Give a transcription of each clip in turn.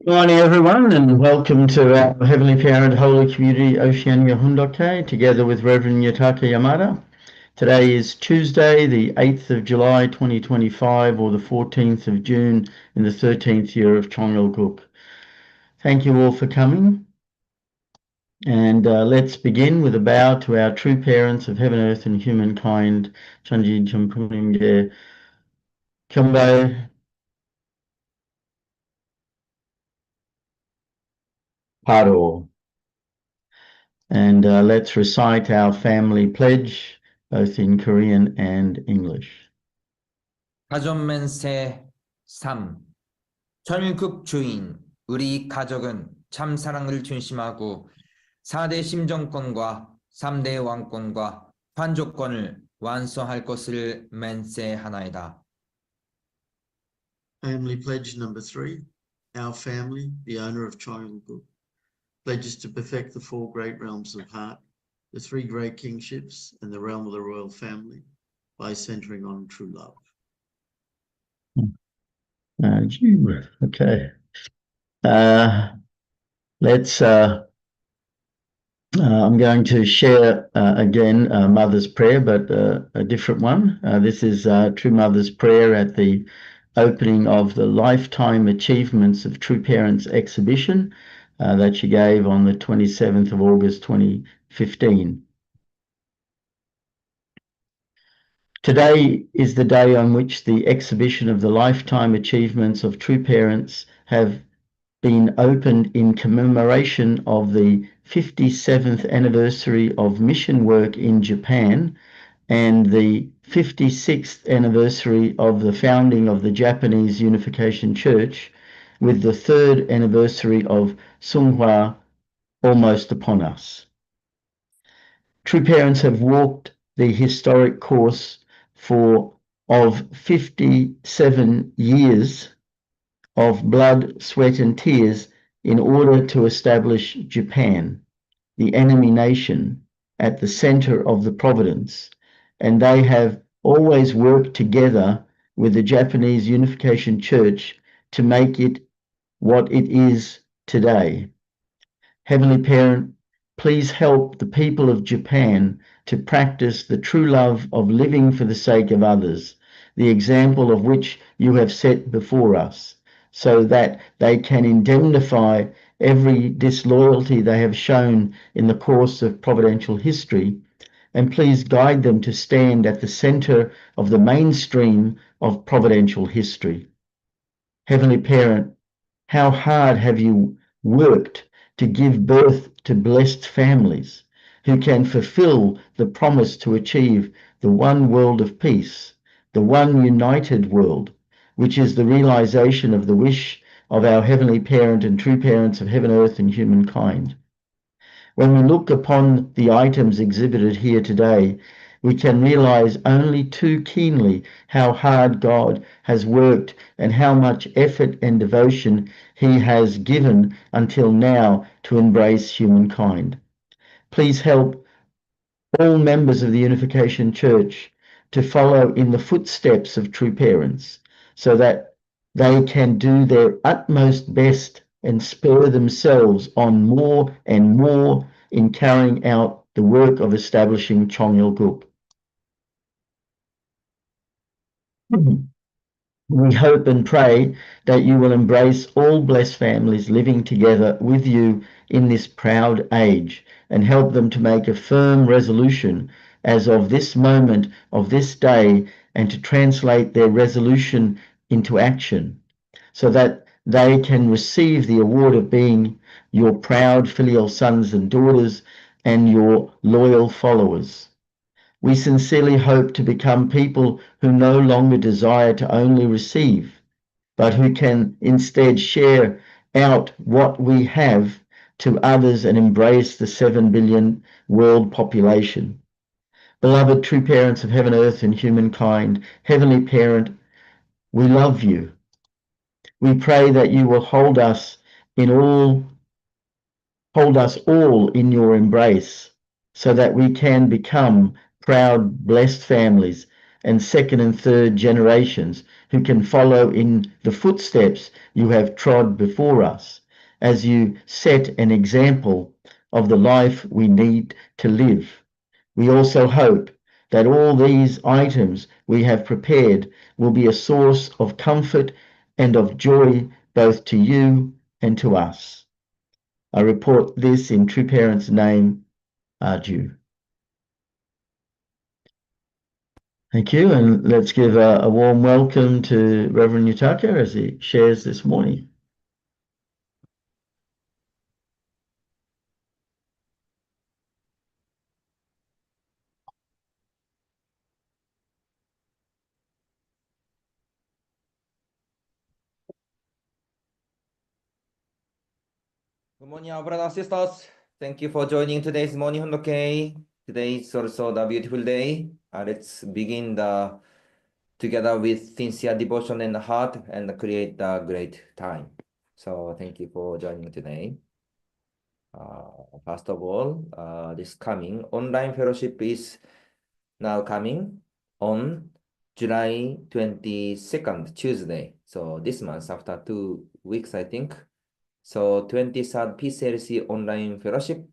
Good morning, everyone, and welcome to our Heavenly Parent Holy Community Oceania Hundoke, together with Rev Yutaka Yamada. Today is Tuesday, the 8th of July 2025, or the 14th of June in the 13th year of Chongyol. Thank you all for coming. And let's begin with a bow to our true parents of heaven, earth, and humankind, Chanji Champunimge Kyombai Paro. And let's recite our family pledge, both in Korean and English. 가전맨세 3. 전국 주인, 우리 가족은 참 사랑을 중심하고 4대 심정권과 3대 왕권과 판조권을 완성할 것을 맹세하나이다. Family pledge number 3. Our family, the owner of Chongyol, pledges to perfect the 4 great realms of heart, the 3 great kingships, and the realm of the royal family by centering on true love. Okay. I'm going to share again Mother's Prayer, but a different one. This is True Mother's Prayer at the opening of the Lifetime Achievements of True Parents exhibition that she gave on the 27th of August 2015. Today is the day on which the exhibition of the Lifetime Achievements of True Parents have been opened in commemoration of the 57th anniversary of mission work in Japan and the 56th anniversary of the founding of the Japanese Unification Church, with the 3rd anniversary of Seonghwa almost upon us. True Parents have walked the historic course of 57 years of blood, sweat, and tears in order to establish Japan, the enemy nation, at the center of the providence, and they have always worked together with the Japanese Unification Church to make it what it is today. Heavenly Parent, please help the people of Japan to practice the true love of living for the sake of others, the example of which you have set before us, so that they can indemnify every disloyalty they have shown in the course of providential history, and please guide them to stand at the center of the mainstream of providential history. Heavenly Parent, how hard have you worked to give birth to blessed families who can fulfill the promise to achieve the one world of peace, the one united world, which is the realization of the wish of our Heavenly Parent and true parents of heaven, earth, and humankind. When we look upon the items exhibited here today, we can realize only too keenly how hard God has worked and how much effort and devotion He has given until now to embrace humankind. Please help all members of the Unification Church to follow in the footsteps of true parents, so that they can do their utmost best and spur themselves on more and more in carrying out the work of establishing Chongyol. We hope and pray that you will embrace all blessed families living together with you in this proud age, and help them to make a firm resolution as of this moment of this day, and to translate their resolution into action, so that they can receive the award of being your proud filial sons and daughters and your loyal followers. We sincerely hope to become people who no longer desire to only receive, but who can instead share out what we have to others and embrace the 7 billion world population. Beloved true parents of heaven, earth, and humankind, Heavenly Parent, we love you. We pray that you will hold us all in your embrace, so that we can become proud, blessed families and second and third generations who can follow in the footsteps you have trod before us, as you set an example of the life we need to live. We also hope that all these items we have prepared will be a source of comfort and of joy both to you and to us. I report this in True Parents' name, Arju. Thank you, and let's give a warm welcome to Reverend Yutaka as he shares this morning. Good morning, our brothers and sisters. Thank you for joining today's morning Hondoke. Today is also the beautiful day. Let's begin together with sincere devotion and heart and create a great time. So thank you for joining today. First of all, this coming online fellowship is now coming on July 22nd, Tuesday. So this month, after 2 weeks, I think. So 23rd PCLC online fellowship.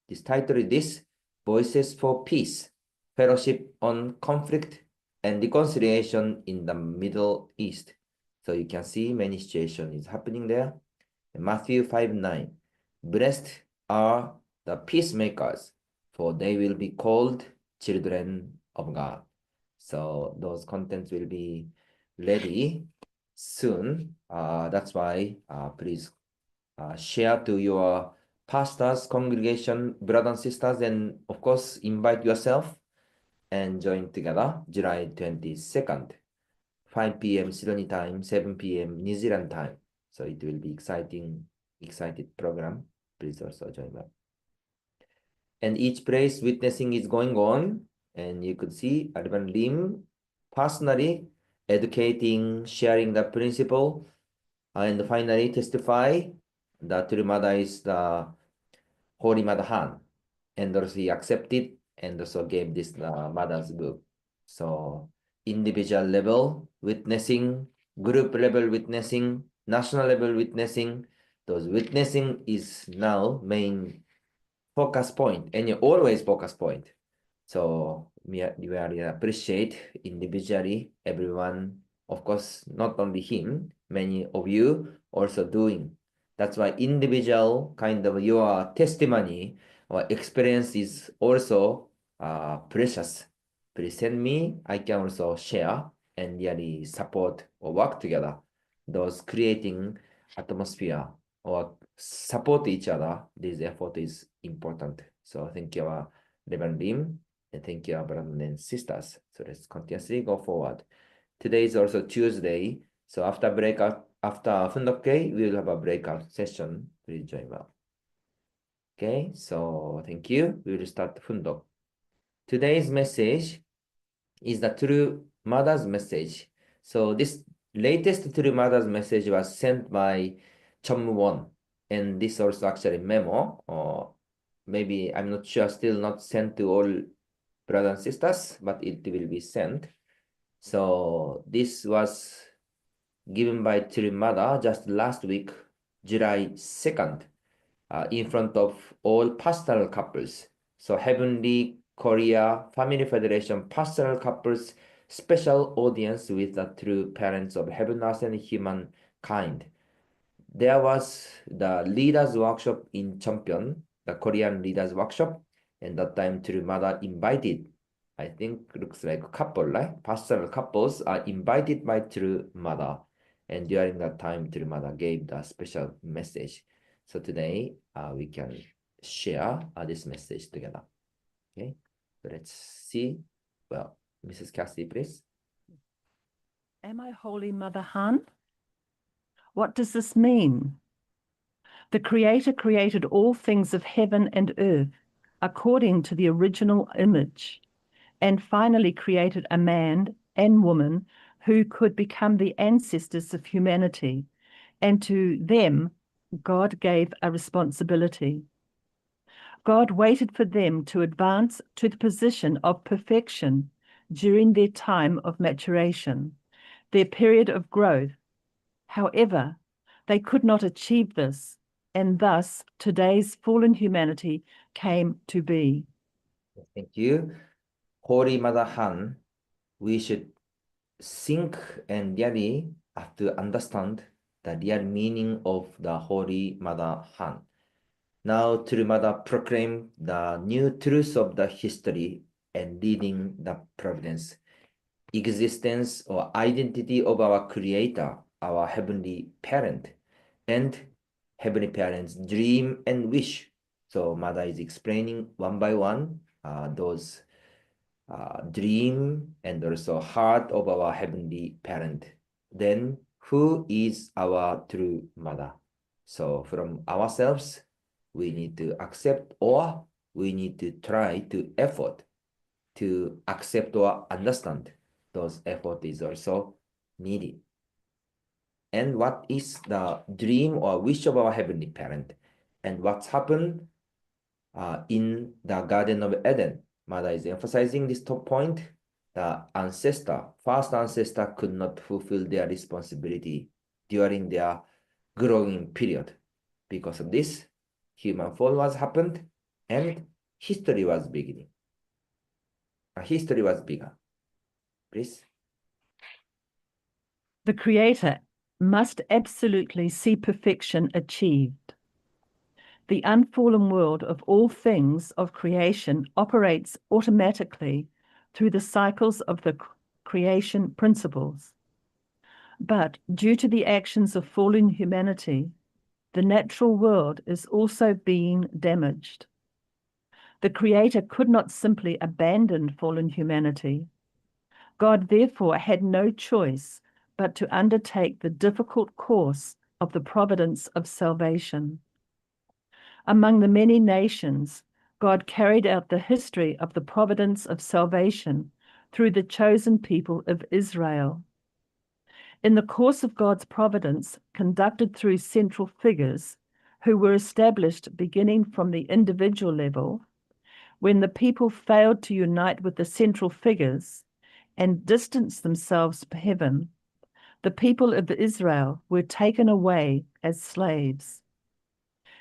This title is this, Voices for Peace, Fellowship on Conflict and Reconciliation in the Middle East. So you can see many situations is happening there. Matthew 5:9, blessed are the peacemakers, for they will be called children of God. So those contents will be ready soon. That's why please share to your pastors, congregation, brothers and sisters, and of course, invite yourself and join together July 22nd, 5 p.m. Sydney time, 7 p.m. New Zealand time. So it will be excited program. Please also join us. And each place witnessing is going on, and you could see Alban Lim personally educating, sharing the principle, and finally testify that True Mother is the Holy Mother Han, and also he accepted and also gave this Mother's book. So individual level witnessing, group level witnessing, national level witnessing, those witnessing is now main focus point, and you always focus point. So we really appreciate individually everyone, of course, not only him, many of you also doing. That's why individual kind of your testimony or experience is also precious. Please send me, I can also share and really support or work together. Those creating atmosphere or support each other, this effort is important. So thank you, Reverend Lim, and thank you, brothers and sisters. So let's continuously go forward. Today is also Tuesday. So after Fundoke, we will have a breakout session. Please join well. Okay, so thank you. We will start Fundok. Today's message is the True Mother's message. So this latest True Mother's message was sent by Chom-won. And this also actually memo, or maybe I'm not sure, still not sent to all brothers and sisters, but it will be sent. So this was given by True Mother just last week, July 2nd, in front of all pastoral couples. So Heavenly Korea Family Federation pastoral couples special audience with the true parents of heaven, earth, and humankind. There was the leaders workshop in Champion, the Korean leaders workshop, and that time True Mother invited, I think looks like a couple, right? Pastoral couples are invited by True Mother, and during that time True Mother gave the special message. So today we can share this message together. Okay, so let's see. Well, Mrs. Cassie, please. Am I Holy Mother Han? What does this mean? The Creator created all things of heaven and earth according to the original image, and finally created a man and woman who could become the ancestors of humanity, and to them God gave a responsibility. God waited for them to advance to the position of perfection during their time of maturation, their period of growth. However, they could not achieve this, and thus today's fallen humanity came to be. Thank you. Holy Mother Han, we should think and really have to understand the real meaning of the Holy Mother Han. Now, True Mother proclaim the new truth of the history and leading the providence, existence or identity of our Creator, our Heavenly Parent, and Heavenly Parent's dream and wish. So Mother is explaining one by one those dream and also heart of our Heavenly Parent. Then, who is our true Mother? So from ourselves, we need to accept, or we need to try to effort to accept or understand. Those effort is also needed. And what is the dream or wish of our Heavenly Parent? And what's happened in the Garden of Eden? Mother is emphasizing this top point. The first ancestor could not fulfill their responsibility during their growing period. Because of this, human fall was happened and history was beginning. History was bigger. Please. The Creator must absolutely see perfection achieved. The unfallen world of all things of creation operates automatically through the cycles of the creation principles. But due to the actions of fallen humanity, the natural world is also being damaged. The Creator could not simply abandon fallen humanity. God therefore had no choice but to undertake the difficult course of the providence of salvation. Among the many nations, God carried out the history of the providence of salvation through the chosen people of Israel. In the course of God's providence, conducted through central figures who were established beginning from the individual level, when the people failed to unite with the central figures and distanced themselves from heaven, the people of Israel were taken away as slaves.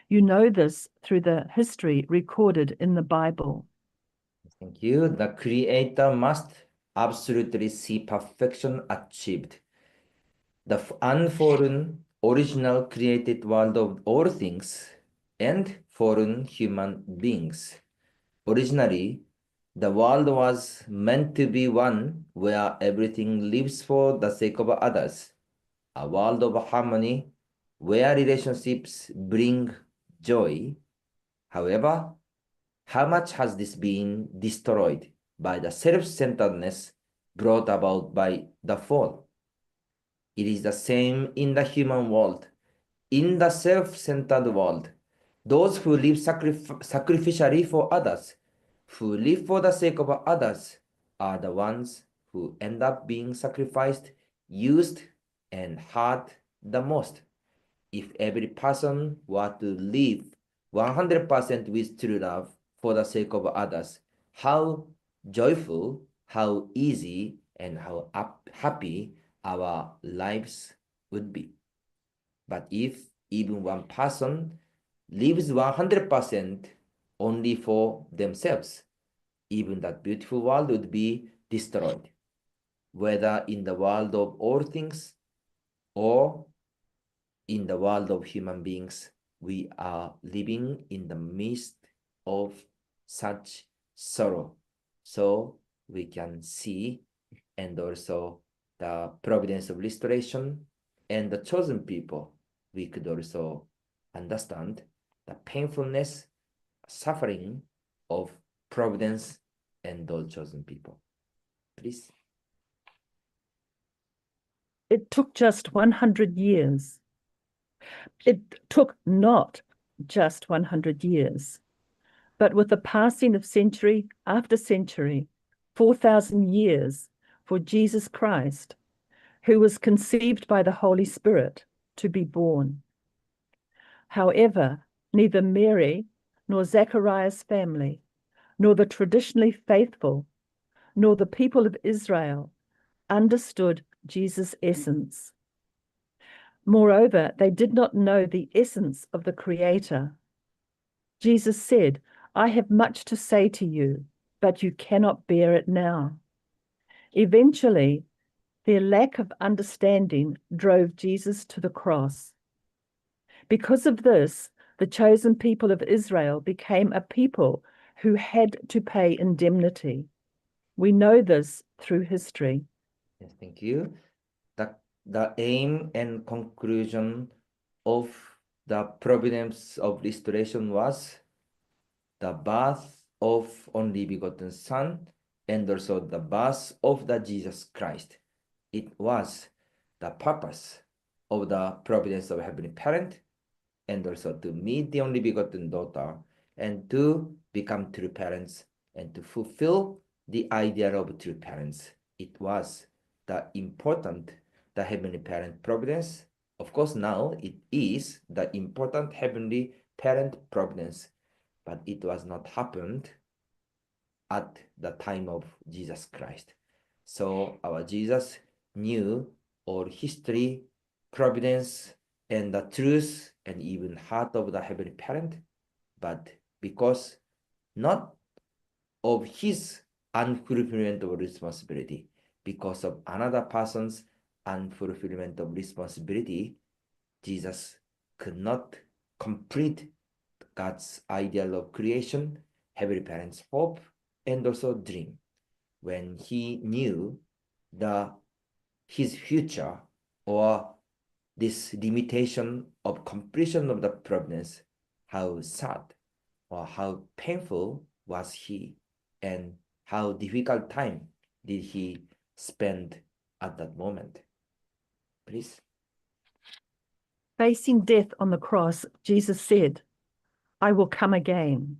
You know this through the history recorded in the Bible. Thank you. The Creator must absolutely see perfection achieved. The unfallen, original created world of all things and fallen human beings. Originally, the world was meant to be one where everything lives for the sake of others, a world of harmony where relationships bring joy. However, how much has this been destroyed by the self-centeredness brought about by the fall? It is the same in the human world. In the self-centered world, those who live sacrificially for others, who live for the sake of others, are the ones who end up being sacrificed, used, and hurt the most. If every person were to live 100% with true love for the sake of others, how joyful, how easy, and how happy our lives would be. But if even one person lives 100% only for themselves, even that beautiful world would be destroyed, whether in the world of all things or in the world of human beings. We are living in the midst of such sorrow. So we can see, and also the providence of restoration and the chosen people, we could also understand the painfulness, suffering of providence and those chosen people. Please. It took just 100 years. It took not just 100 years, but with the passing of century after century, 4,000 years for Jesus Christ, who was conceived by the Holy Spirit, to be born. However, neither Mary nor Zachariah's family, nor the traditionally faithful, nor the people of Israel understood Jesus' essence. Moreover, they did not know the essence of the Creator. Jesus said, I have much to say to you, but you cannot bear it now. Eventually, their lack of understanding drove Jesus to the cross. Because of this, the chosen people of Israel became a people who had to pay indemnity. We know this through history. Yes, thank you. The aim and conclusion of the providence of restoration was the birth of only begotten Son and also the birth of the Jesus Christ. It was the purpose of the providence of Heavenly Parent and also to meet the only begotten daughter and to become true parents and to fulfill the ideal of true parents. It was the important, the Heavenly Parent providence. Of course, now it is the important Heavenly Parent providence, but it was not happened at the time of Jesus Christ. So our Jesus knew all history, providence, and the truth and even heart of the Heavenly Parent, but because not of his unfulfillment of responsibility, because of another person's unfulfillment of responsibility, Jesus could not complete God's ideal of creation, Heavenly Parent's hope, and also dream. When he knew his future or this limitation of completion of the providence, how sad or how painful was he, and how difficult time did he spend at that moment? Please. Facing death on the cross, Jesus said, I will come again.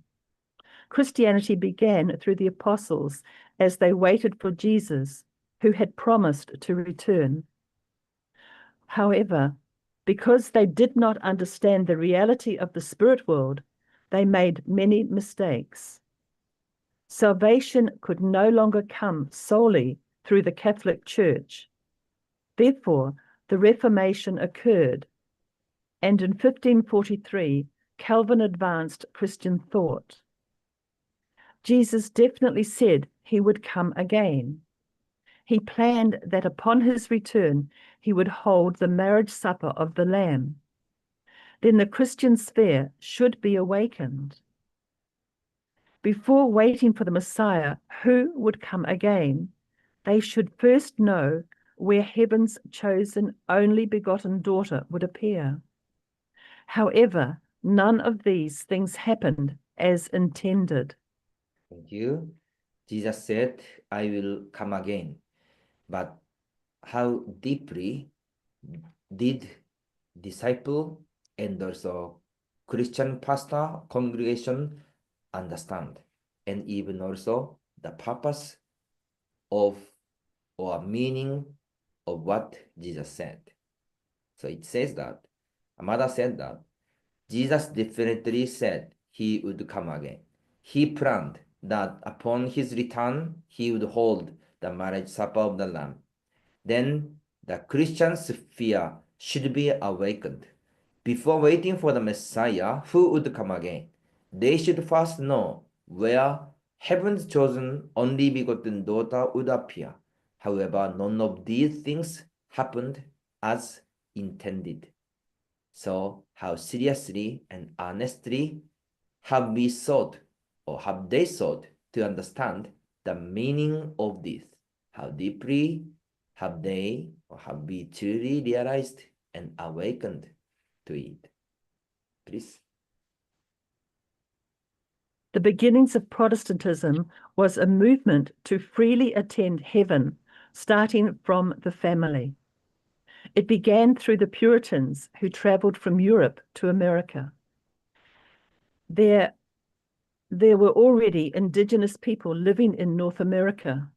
Christianity began through the apostles as they waited for Jesus, who had promised to return. However, because they did not understand the reality of the spirit world, they made many mistakes. Salvation could no longer come solely through the Catholic Church. Therefore, the Reformation occurred, and in 1543, Calvin advanced Christian thought. Jesus definitely said he would come again. He planned that upon his return, he would hold the marriage supper of the Lamb. Then the Christian sphere should be awakened. Before waiting for the Messiah, who would come again, they should first know where heaven's chosen only begotten daughter would appear. However, none of these things happened as intended. Thank you. Jesus said, I will come again. But how deeply did disciple and also Christian pastor congregation understand, and even also the purpose of or meaning of what Jesus said? So it says that Amada said that Jesus definitely said he would come again. He planned that upon his return, he would hold the marriage supper of the Lamb. Then the Christian sphere should be awakened. Before waiting for the Messiah who would come again, they should first know where heaven's chosen only begotten daughter would appear. However, none of these things happened as intended. So how seriously and honestly have we sought, or have they sought, to understand the meaning of this? How deeply have they, or have we truly realized and awakened to it? Please. The beginnings of Protestantism was a movement to freely attend heaven, starting from the family. It began through the Puritans who traveled from Europe to America. There were already indigenous people living in North America,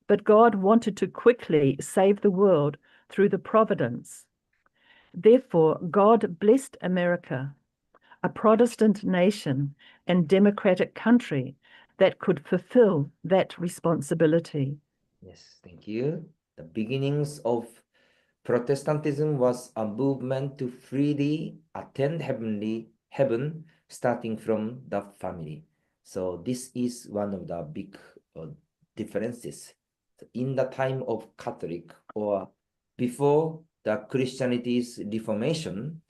but God wanted to quickly save the world through the providence. Therefore, God blessed America, a Protestant nation and democratic country that could fulfill that responsibility. Yes, thank you. The beginnings of Protestantism was a movement to freely attend heaven, starting from the family. So this is one of the big differences. In the time of Catholic or before the Christianity's Reformation,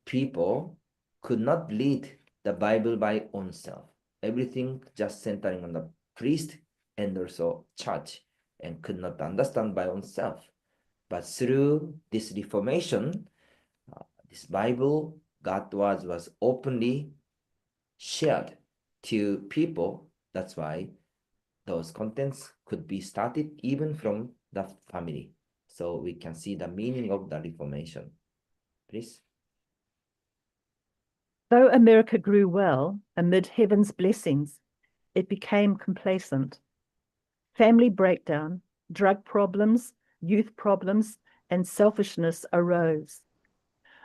people could not read the Bible by oneself. Everything just centering on the priest and also church, and could not understand by oneself. But through this Reformation, this Bible, God's words was openly shared to people. That's why those contents could be started even from the family. So we can see the meaning of the Reformation. Please. Though America grew well amid heaven's blessings, it became complacent. Family breakdown, drug problems, youth problems, and selfishness arose.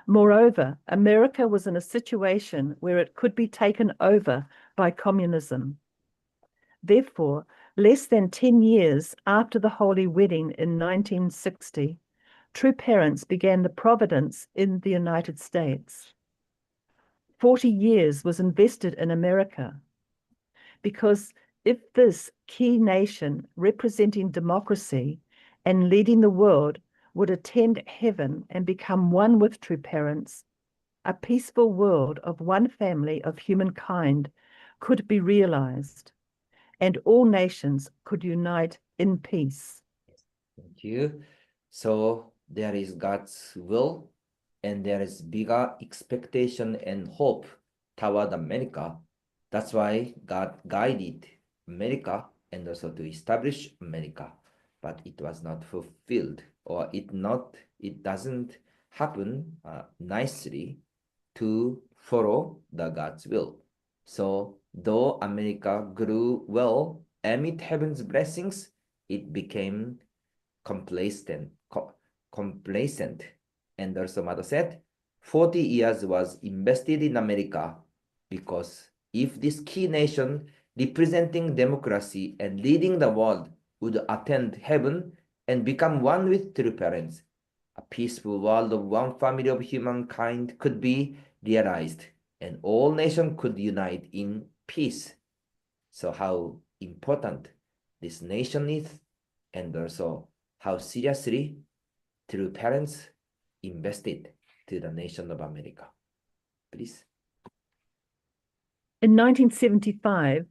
Moreover, America was in a situation where it could be taken over by communism. Therefore, less than 10 years after the Holy Wedding in 1960, True Parents began the Providence in the United States. 40 years was invested in America, because if this key nation representing democracy and leading the world would attend heaven and become one with True Parents, a peaceful world of one family of humankind could be realized, and all nations could unite in peace. Thank you. So there is God's will, and there is bigger expectation and hope toward America. That's why God guided America and also to establish America. But it was not fulfilled, or it doesn't happen nicely to follow the God's will. So though America grew well amid heaven's blessings, it became complacent. And also Mother said, 40 years was invested in America, because if this key nation representing democracy and leading the world would attend heaven and become one with True Parents, a peaceful world of one family of humankind could be realized, and all nations could unite in peace. So how important this nation is, and also how seriously True Parents invested to the nation of America. Please. In 1975,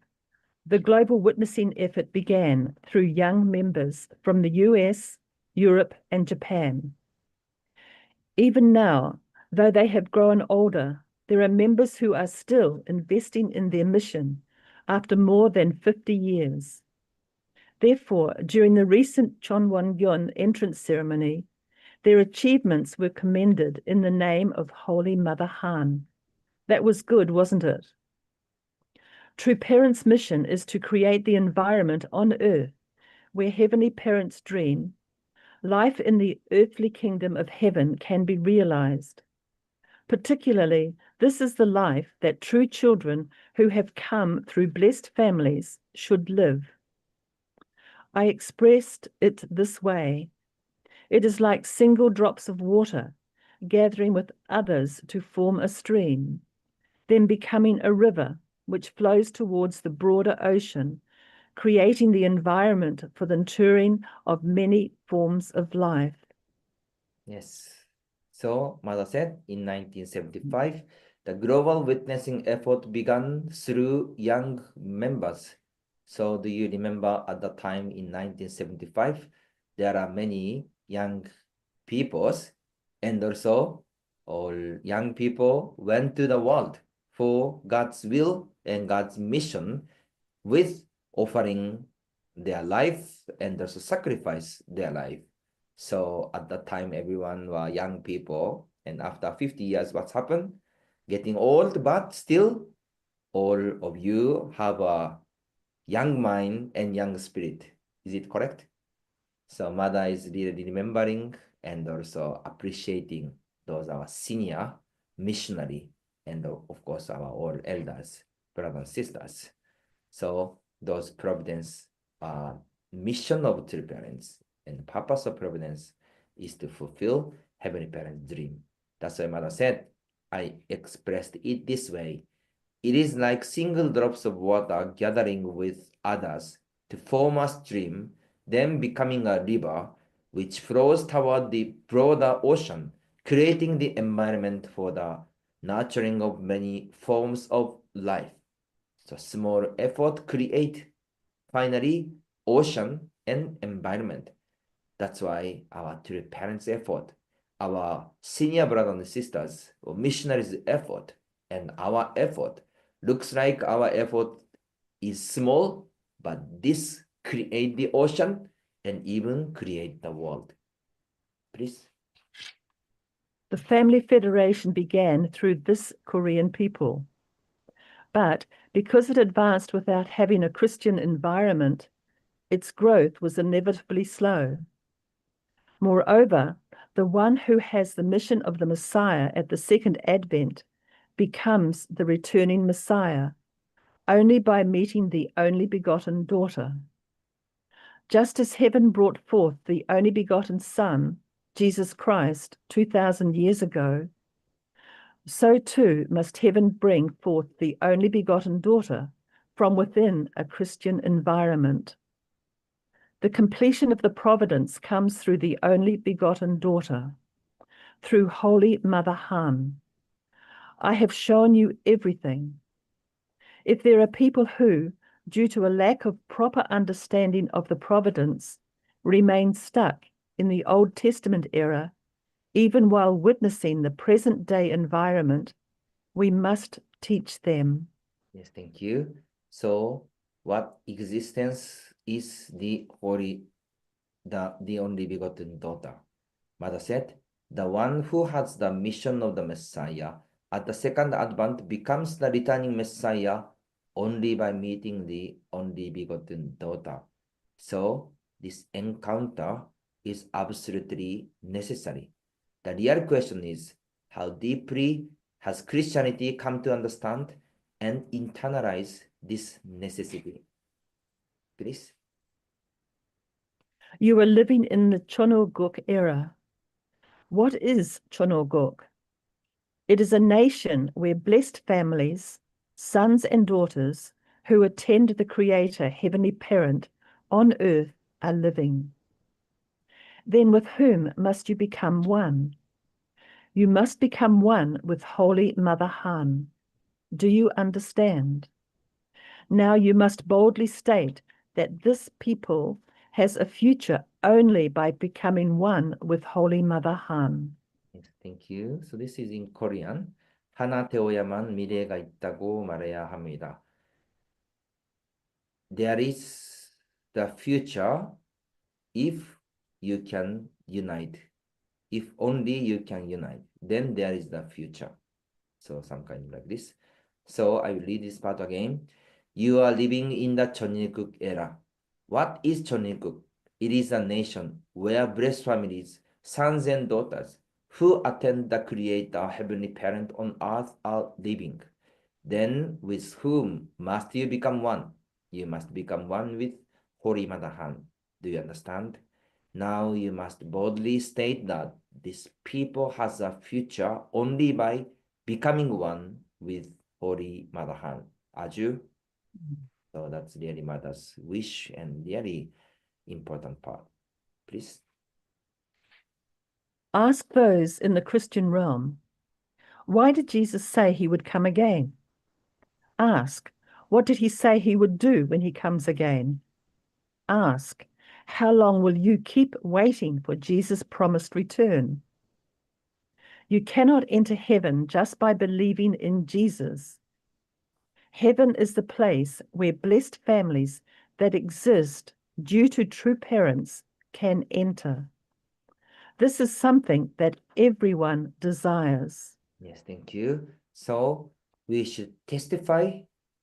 the global witnessing effort began through young members from the US, Europe, and Japan. Even now, though they have grown older, there are members who are still investing in their mission after more than 50 years. Therefore, during the recent Chonwon-gyon entrance ceremony, their achievements were commended in the name of Holy Mother Han. That was good, wasn't it? True Parents' mission is to create the environment on earth where heavenly parents dream life in the earthly kingdom of heaven can be realized. Particularly, this is the life that true children who have come through blessed families should live. I expressed it this way. It is like single drops of water gathering with others to form a stream, then becoming a river which flows towards the broader ocean, creating the environment for the nurturing of many forms of life. Yes. So, Mother said, in 1975, the global witnessing effort began through young members. So, do you remember at the time in 1975, there are many young peoples, and also all young people went to the world for God's will and God's mission, with offering their life and also sacrifice their life. So at that time, everyone were young people. And after 50 years, what's happened? Getting old, but still all of you have a young mind and young spirit. Is it correct? So Mother is really remembering and also appreciating those our senior missionary and of course our all elders, brothers and sisters. So those providence mission of true parents and purpose of providence is to fulfill Heavenly Parents' dream. That's why Mother said, I expressed it this way. It is like single drops of water gathering with others to form a stream, then becoming a river, which flows toward the broader ocean, creating the environment for the nurturing of many forms of life. So small effort create finally ocean and environment. That's why our true parents' effort, our senior brothers and sisters, or missionaries' effort, and our effort looks like our effort is small, but this create the ocean and even create the world. Please. The Family Federation began through this Korean people. But because it advanced without having a Christian environment, its growth was inevitably slow. Moreover, the one who has the mission of the Messiah at the second advent becomes the returning Messiah only by meeting the only begotten daughter. Just as heaven brought forth the only begotten Son, Jesus Christ, 2,000 years ago, so too must heaven bring forth the only begotten daughter from within a Christian environment. The completion of the providence comes through the only begotten daughter, through Holy Mother Han. I have shown you everything. If there are people who, due to a lack of proper understanding of the providence, remain stuck in the Old Testament era, even while witnessing the present-day environment, we must teach them. Yes, thank you. So, what existence is the only begotten daughter? Mother said, the one who has the mission of the Messiah at the second advent becomes the returning Messiah only by meeting the only begotten daughter. So, this encounter is absolutely necessary. The real question is, how deeply has Christianity come to understand and internalize this necessity? Please. You are living in the Chonoguk era. What is Chonoguk? It is a nation where blessed families, sons and daughters who attend the Creator, Heavenly Parent, on earth are living. Then with whom must you become one? You must become one with Holy Mother Han. Do you understand? Now you must boldly state that this people has a future only by becoming one with Holy Mother Han. Yes, thank you. So this is in Korean. 하나 되어야만 미래가 있다고 말해야 합니다. There is the future if you can unite. If only you can unite, then there is the future. So some kind of like this. So I will read this part again. You are living in the Chonilguk era. What is Chonilguk? It is a nation where blessed families, sons and daughters, who attend the Creator, Heavenly Parent on earth are living. Then with whom must you become one? You must become one with Holy Mother Han. Do you understand? Now you must boldly state that this people has a future only by becoming one with Holy Mother Han. Aju? So that's really Mother's wish and really important part. Please. Ask those in the Christian realm, why did Jesus say he would come again? Ask, what did he say he would do when he comes again? Ask, how long will you keep waiting for Jesus' promised return? You cannot enter heaven just by believing in Jesus. Heaven is the place where blessed families that exist due to true parents can enter. This is something that everyone desires. Yes, thank you. So we should testify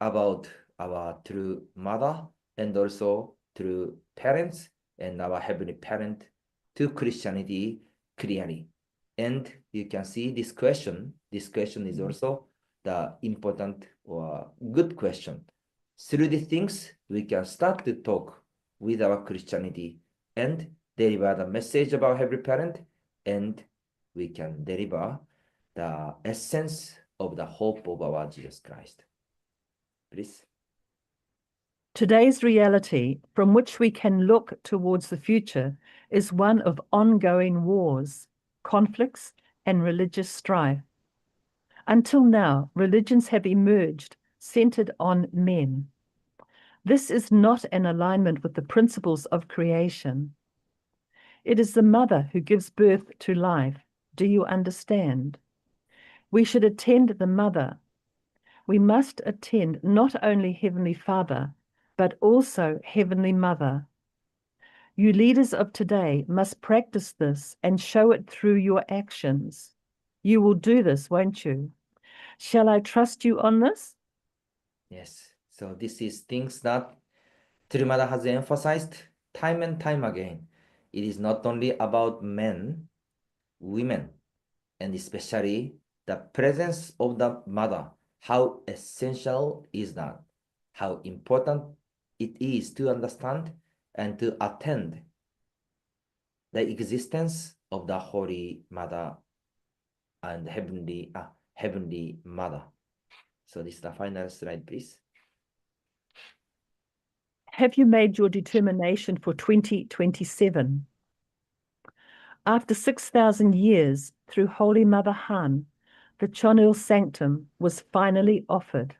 about our true mother and also true parents and our heavenly parent to Christianity clearly. And you can see this question. This question is also the important or good question. Through these things, we can start to talk with our Christianity and deliver the message about Heavenly Parent, and we can deliver the essence of the hope of our Jesus Christ. Please. Today's reality, from which we can look towards the future, is one of ongoing wars, conflicts, and religious strife. Until now, religions have emerged centered on men. This is not in alignment with the principles of creation. It is the mother who gives birth to life. Do you understand? We should attend the mother. We must attend not only Heavenly Father, but also Heavenly Mother. You leaders of today must practice this and show it through your actions. You will do this, won't you? Shall I trust you on this? Yes. So this is things that True Mother has emphasized time and time again. It is not only about men, women, and especially the presence of the mother. How essential is that? How important it is to understand and to attend the existence of the Holy Mother and Heavenly Mother. So this is the final slide, please. Have you made your determination for 2027? After 6,000 years, through Holy Mother Han, the Chonil Sanctum was finally offered,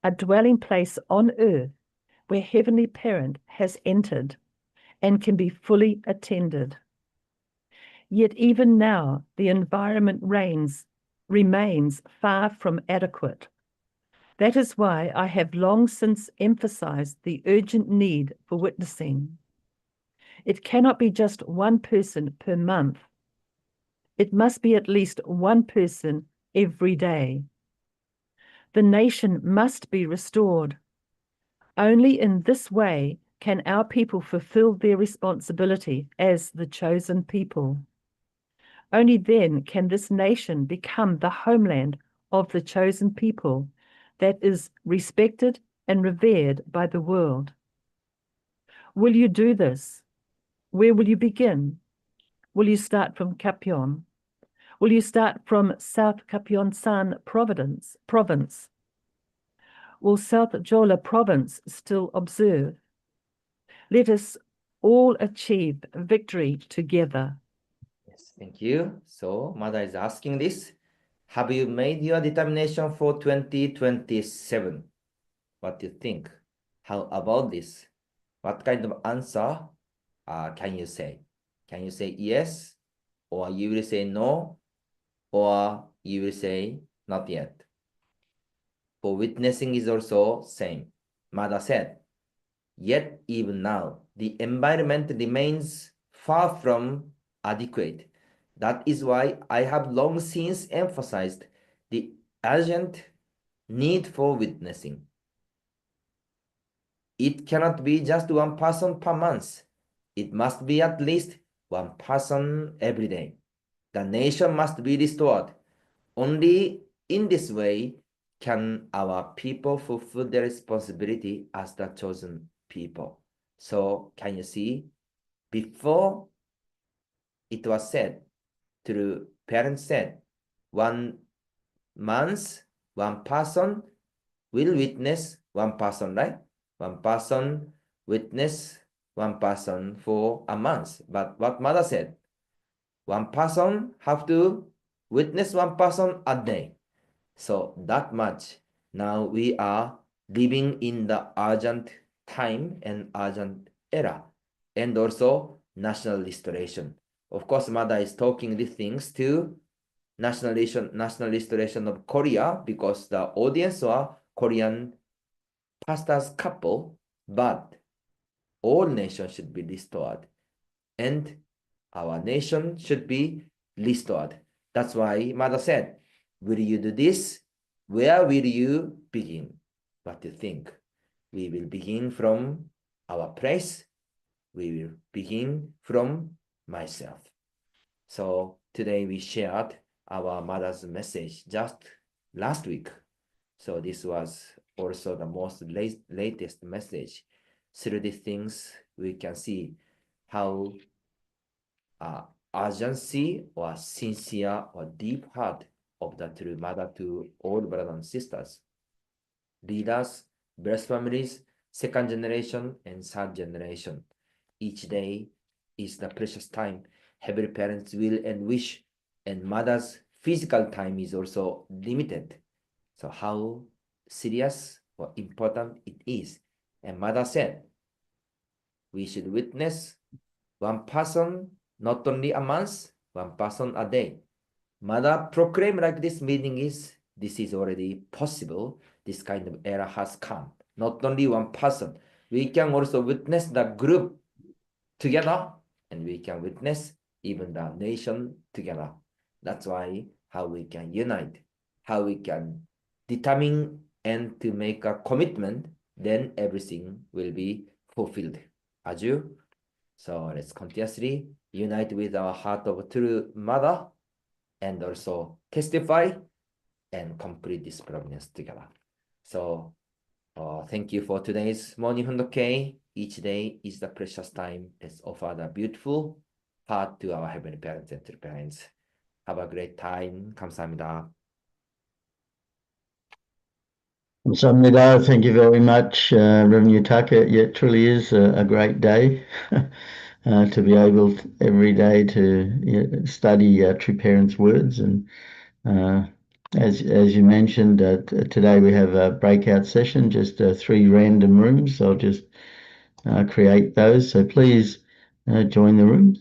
a dwelling place on earth where Heavenly Parent has entered and can be fully attended. Yet even now, the environment remains far from adequate. That is why I have long since emphasized the urgent need for witnessing. It cannot be just one person per month. It must be at least one person every day. The nation must be restored. Only in this way can our people fulfill their responsibility as the chosen people. Only then can this nation become the homeland of the chosen people that is respected and revered by the world. Will you do this? Where will you begin? Will you start from Kapyon? Will you start from South Kapyonsan province? Will South Jola province still observe? Let us all achieve victory together. Yes, thank you. So Mother is asking this. Have you made your determination for 2027? What do you think? How about this? What kind of answer can you say? Can you say yes? Or you will say no? Or you will say not yet? For witnessing is also same. Mother said, yet even now, the environment remains far from adequate. That is why I have long since emphasized the urgent need for witnessing. It cannot be just one person per month. It must be at least one person every day. The nation must be restored. Only in this way can our people fulfill their responsibility as the chosen people. So can you see? Before it was said, through parents said, 1 month, one person will witness one person, right? One person witness one person for a month. But what mother said, one person have to witness one person a day. So that much. Now we are living in the urgent time and urgent era, and also national restoration. Of course, mother is talking these things to national restoration of Korea because the audience are Korean pastors couple, but all nations should be restored, and our nation should be restored. That's why mother said, will you do this? Where will you begin? What do you think? We will begin from our place. We will begin from myself. So today we shared our mother's message just last week. So this was also the most latest message. Through these things, we can see how urgency or sincere or deep heart of the true mother to all brothers and sisters, leaders, birth families, second generation and third generation. Each day is the precious time. Heavenly parents' will and wish, and mother's physical time is also limited. So how serious or important it is. And mother said, we should witness one person, not only a month, one person a day. Mother proclaim like this meaning is, this is already possible. This kind of era has come. Not only one person. We can also witness the group together, and we can witness even the nation together. That's why how we can unite, how we can determine and to make a commitment, then everything will be fulfilled. As you. So let's continuously unite with our heart of true mother and also testify and complete this promise together. So thank you for today's morning Hondoke. Each day is the precious time. Let's offer the beautiful heart to our heavenly parents and true parents. Have a great time. 감사합니다. 감사합니다. Thank you very much, Rev Yutaka. It truly is a great day to be able every day to study True Parents' words. And as you mentioned, today we have a breakout session, just 3 random rooms. I'll just create those. So please join the rooms.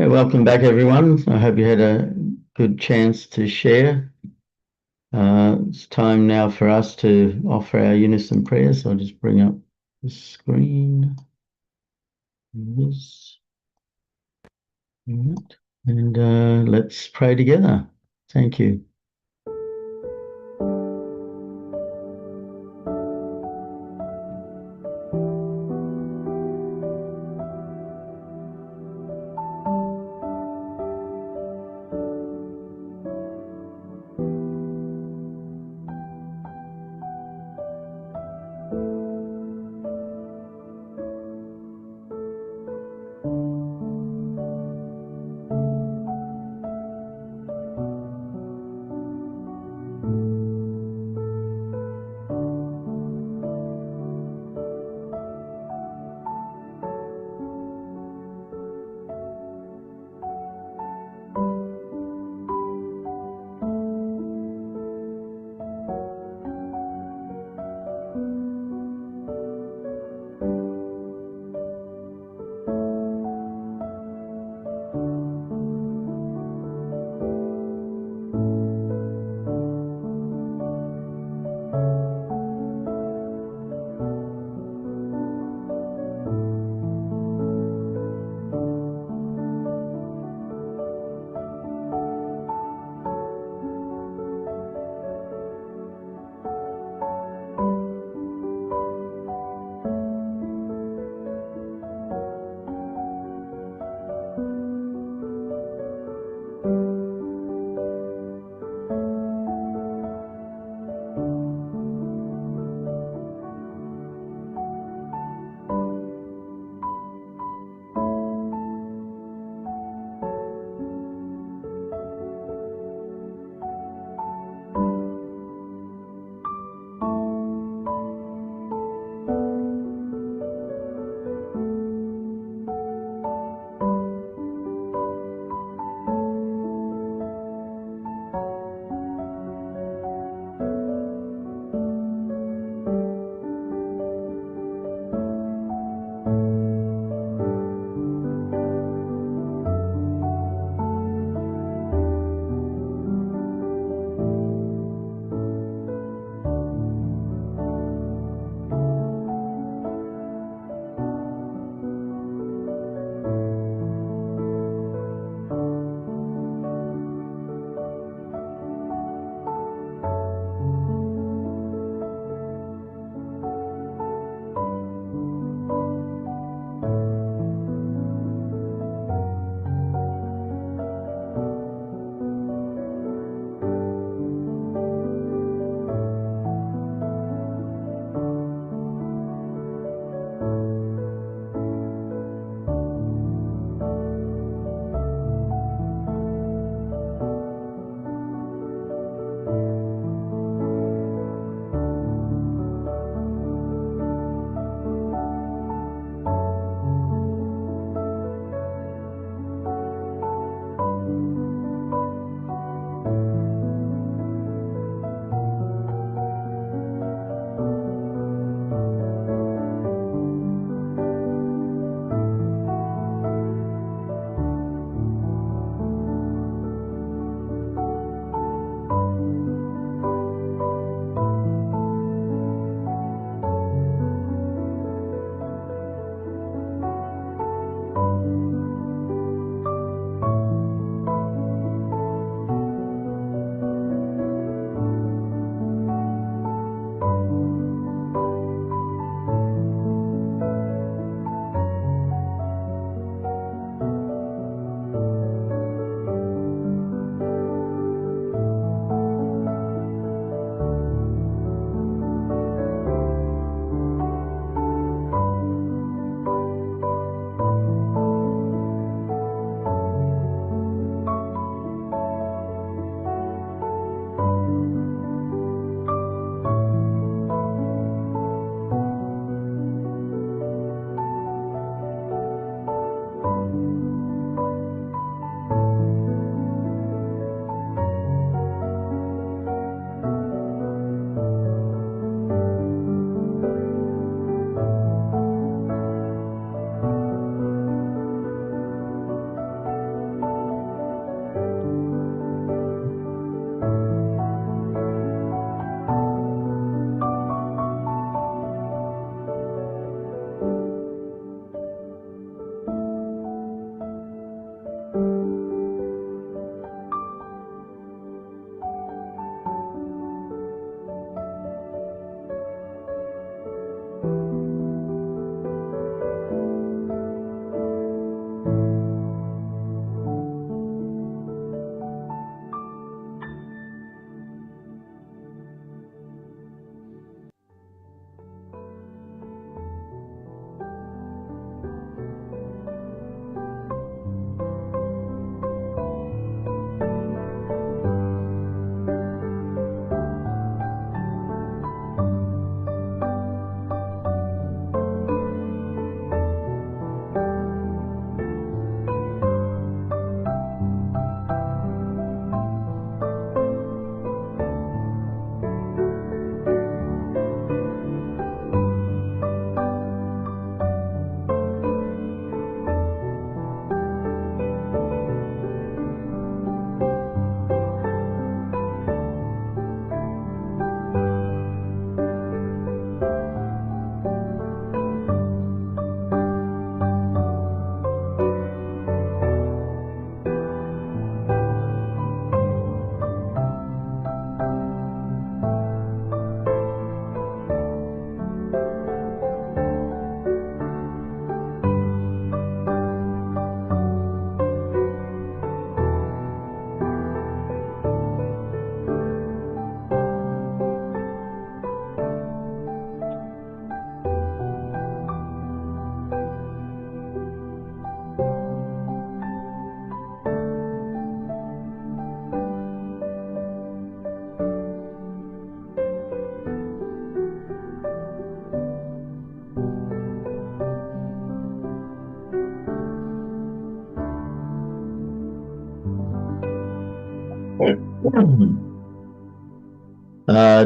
Okay, welcome back, everyone. I hope you had a good chance to share. It's time now for us to offer our unison prayers. I'll just bring up the screen. This. And let's pray together. Thank you.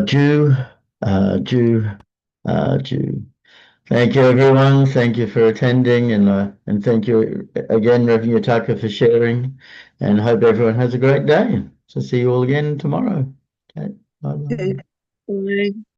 Jew, Jew, Jew. Thank you, everyone. Thank you for attending, and thank you again, Rev Yutaka, for sharing. And hope everyone has a great day. So see you all again tomorrow. Okay, bye bye. Okay. Bye.